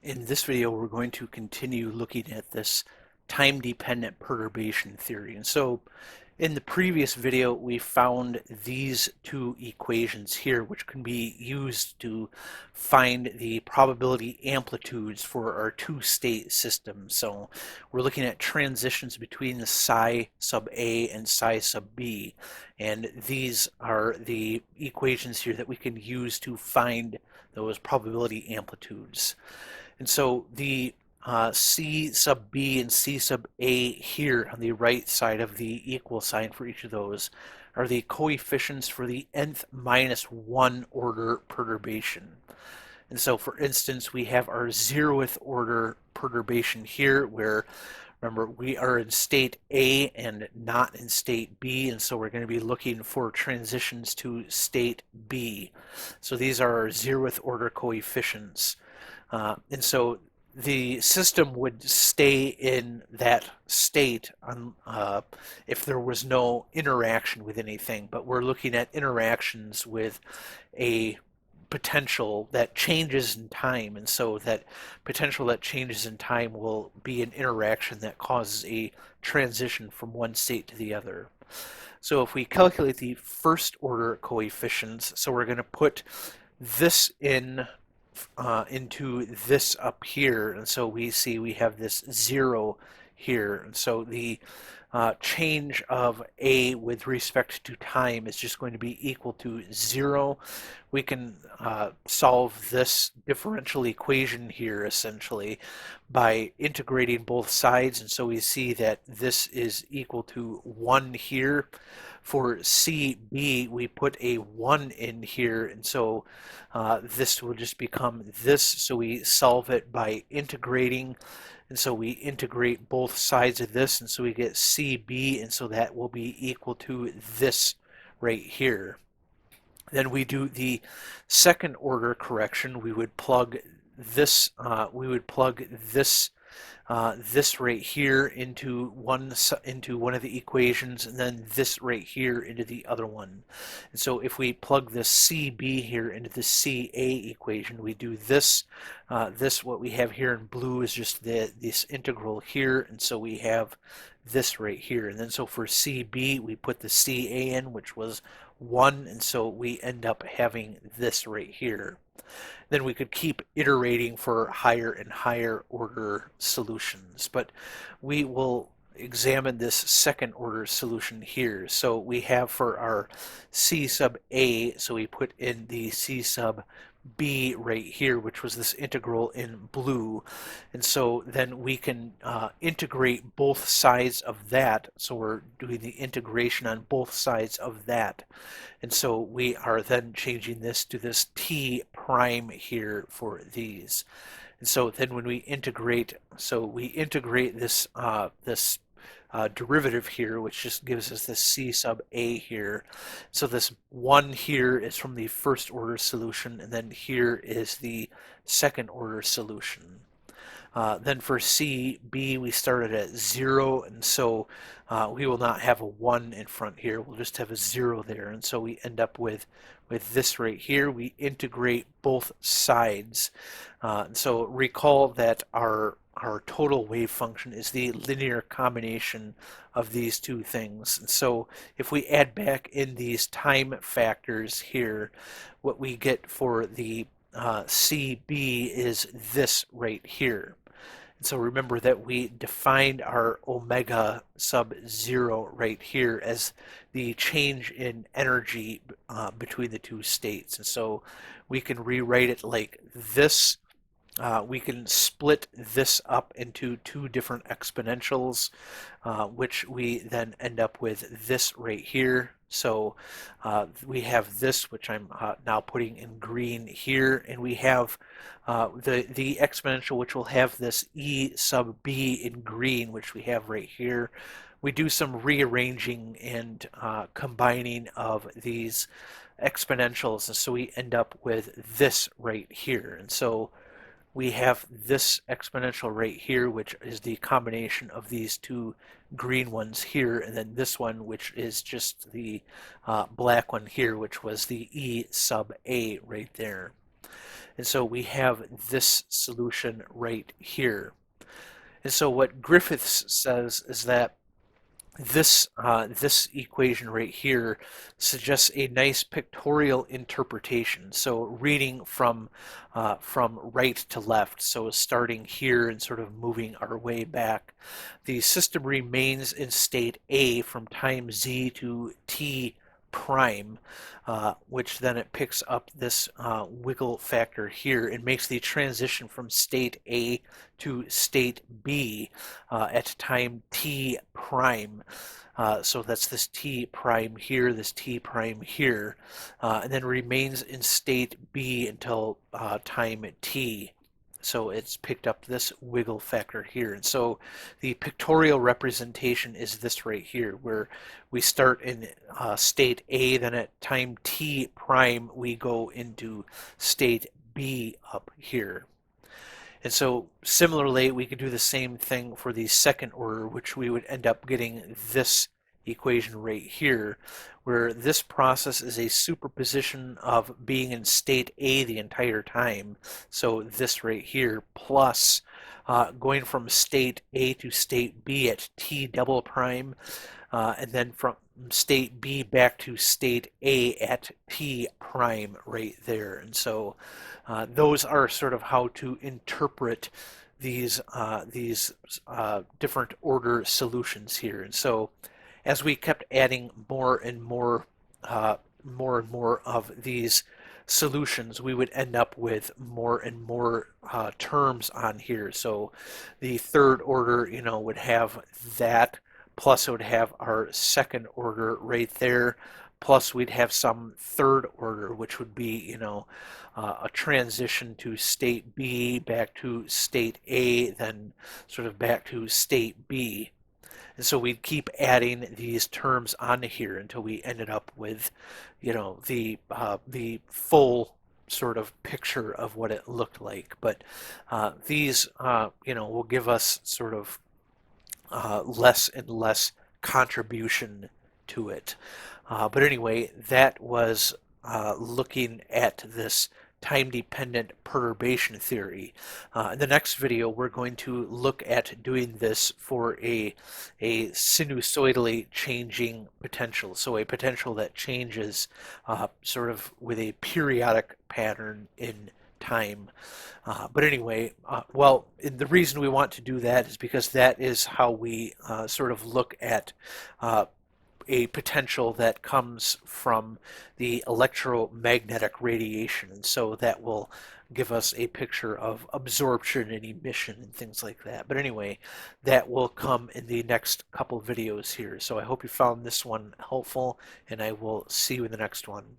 In this video, we're going to continue looking at this time-dependent perturbation theory. And so in the previous video, we found these two equations here, which can be used to find the probability amplitudes for our two-state system. So we're looking at transitions between the psi sub A and psi sub B. And these are the equations here that we can use to find those probability amplitudes. And so the C sub B and C sub A here on the right side of the equal sign for each of those are the coefficients for the nth minus 1 order perturbation. And so for instance, we have our 0th order perturbation here where, remember, we are in state A and not in state B, and so we're going to be looking for transitions to state B. So these are our 0th order coefficients. And so the system would stay in that state if there was no interaction with anything, but we're looking at interactions with a potential that changes in time, and so that potential that changes in time will be an interaction that causes a transition from one state to the other. So if we calculate the first order coefficients, so we're going to put this into this up here, and so we see we have this 0 here, and so the change of A with respect to time is just going to be equal to 0. We can solve this differential equation here essentially by integrating both sides, and so we see that this is equal to 1 here. For CB, we put a 1 in here, and so this will just become this, so we solve it by integrating, and so we integrate both sides of this, and so we get CB, and so that will be equal to this right here. Then we do the second order correction. We would plug this this right here into one of the equations, and then this right here into the other one. And so if we plug this CB here into the CA equation, we do this. What we have here in blue is just this integral here, and so we have this right here. And then so for CB, we put the CA in, which was 1, and so we end up having this right here. Then we could keep iterating for higher and higher order solutions, but we will examine this second order solution here. So we have for our C sub A, so we put in the C sub B right here, which was this integral in blue, and so then we can integrate both sides of that, so we're doing the integration on both sides of that, and so we are then changing this to this T prime here for these. And so then when we integrate, so we integrate this derivative here, which just gives us this C sub A here. So this 1 here is from the first order solution, and then here is the second order solution. Then for CB, we started at 0, and so we will not have a 1 in front here. We'll just have a 0 there, and so we end up with this right here. We integrate both sides. And so recall that our total wave function is the linear combination of these two things. And so if we add back in these time factors here, what we get for the CB is this right here. And so remember that we defined our omega sub 0 right here as the change in energy between the two states. And so we can rewrite it like this. We can split this up into two different exponentials, which we then end up with this right here. So we have this, which I'm now putting in green here, and we have the exponential, which will have this E sub B in green, which we have right here. We do some rearranging and combining of these exponentials, and so we end up with this right here. And so we have this exponential right here, which is the combination of these two green ones here, and then this one, which is just the black one here, which was the E sub A right there. And so we have this solution right here. And so what Griffiths says is that this equation right here suggests a nice pictorial interpretation. So reading from right to left, so starting here and sort of moving our way back, the system remains in state A from time z to t prime, which then it picks up this wiggle factor here and makes the transition from state A to state B at time t prime. So that's this t prime here, this t prime here, and then remains in state B until time t. So it's picked up this wiggle factor here. And so the pictorial representation is this right here, where we start in state A, then at time t prime, we go into state B up here. And so similarly, we could do the same thing for the second order, which we would end up getting this equation right here, where this process is a superposition of being in state A the entire time. So this right here, plus going from state A to state B at t double prime, and then from state B back to state A at t prime right there. And so those are sort of how to interpret these different order solutions here. And so as we kept adding more and more of these solutions, we would end up with more and more terms on here. So the third order, would have that, plus it would have our second order right there, plus we'd have some third order, which would be, a transition to state B, back to state A, then sort of back to state B. And so we'd keep adding these terms onto here until we ended up with, the full sort of picture of what it looked like. But these, will give us sort of less and less contribution to it. But anyway, that was looking at this time-dependent perturbation theory. In the next video, we're going to look at doing this for a sinusoidally changing potential, so a potential that changes sort of with a periodic pattern in time. But anyway, well, the reason we want to do that is because that is how we sort of look at a potential that comes from the electromagnetic radiation. And so that will give us a picture of absorption and emission and things like that. But anyway, that will come in the next couple videos here. So I hope you found this one helpful, and I will see you in the next one.